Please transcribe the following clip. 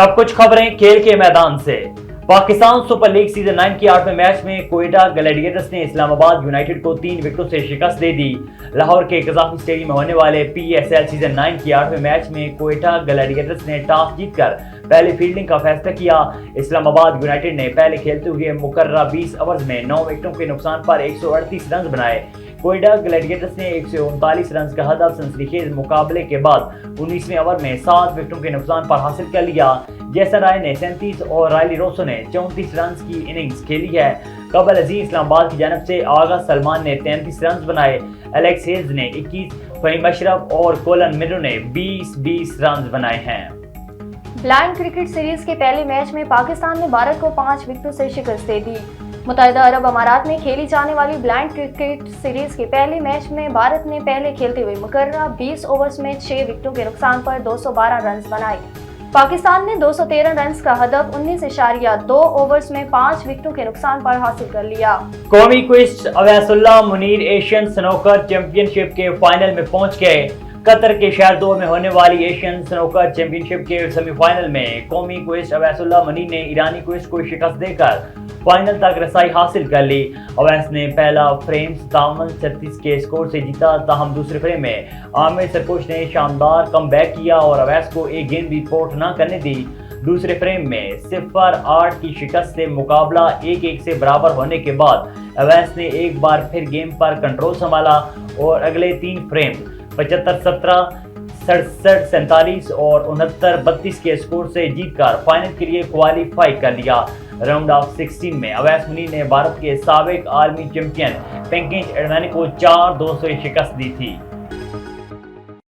अब कुछ खबरें खेल के मैदान से। पाकिस्तान सुपर लीग सीजन 9 की 8वें मैच में कोयटा ग्लैडिएटर्स ने इस्लामाबाद यूनाइटेड को 3 विकेटों से शिकस्त दे दी। लाहौर के कज़ाफ़ी स्टेडियम में होने वाले PSL सीजन 9 की 8वें मैच में कोयटा ग्लैडिएटर्स ने टॉस जीतकर पहले फील्डिंग का फैसला किया। इस्लामाबाद यूनाइटेड ने पहले खेलते हुए मुकर्रर 20 ओवर्स में 9 विकेटों के नुकसान पर 138 रन बनाए। कोयटा ग्लैडिएटर्स ने 139 रन का हदफ सनसनीखेज मुकाबले के बाद 19वें ओवर में 7 विकेटों के नुकसान पर हासिल कर लिया। जैसन राय ने 37 और रायली रोसो ने 34 रन की इनिंग्स खेली है। कबल अजीज इस्लामाबाद की जानब से आगा सलमान ने 33 रन बनाए। एलेक्स हेज ने 21, फहीम अशरफ और कोलन मिरो ने 20-20 रन बनाए हैं। ब्लाइंड क्रिकेट सीरीज के पहले मैच में पाकिस्तान ने भारत को 5 विकेटों से शिकस्त दे दी। मुत्तहिदा अरब अमारात में खेली जाने वाली ब्लाइंड क्रिकेट सीरीज के पहले मैच में भारत ने पहले खेलते हुए मुकर्रर 20 ओवर्स में 6 विकेटों के नुकसान पर 212 रन बनाए। पाकिस्तान ने 213 रन का हदफ 19.2 ओवर्स में 5 विकेटों के नुकसान पर हासिल कर लिया। कौमी quiz Awaisullah Munir Asian snooker championship के फाइनल में पहुंच गए। कतर के शहर दो में होने वाली एशियन स्नूकर चैंपियनशिप के सेमीफाइनल में कौमी क्विज अवैसुल्लाह मुनीर ने ईरानी क्विज को शिकस्त देकर फाइनल तक रसाई हासिल कर ली। अवैस ने पहला फ्रेम 57-36 के स्कोर से जीता, ताहम दूसरे फ्रेम में आमिर सरकोश ने शानदार कमबैक किया और अवैस को एक गेंद भी पोर्ट न करने दी। दूसरे फ्रेम में 0-8 की शिकस्त से मुकाबला 1-1 से बराबर होने के बाद अवैस ने एक बार फिर गेम पर कंट्रोल संभाला और अगले 3 फ्रेम 75-17, 67-47 और 69-32 के स्कोर से जीतकर फाइनल के लिए क्वालिफाई कर लिया। राउंड ऑफ 16 में अवैस मुनीर ने भारत के साबिक आलमी चैंपियन पेंगिस एडवाणी को 4-2 से शिकस्त दी थी।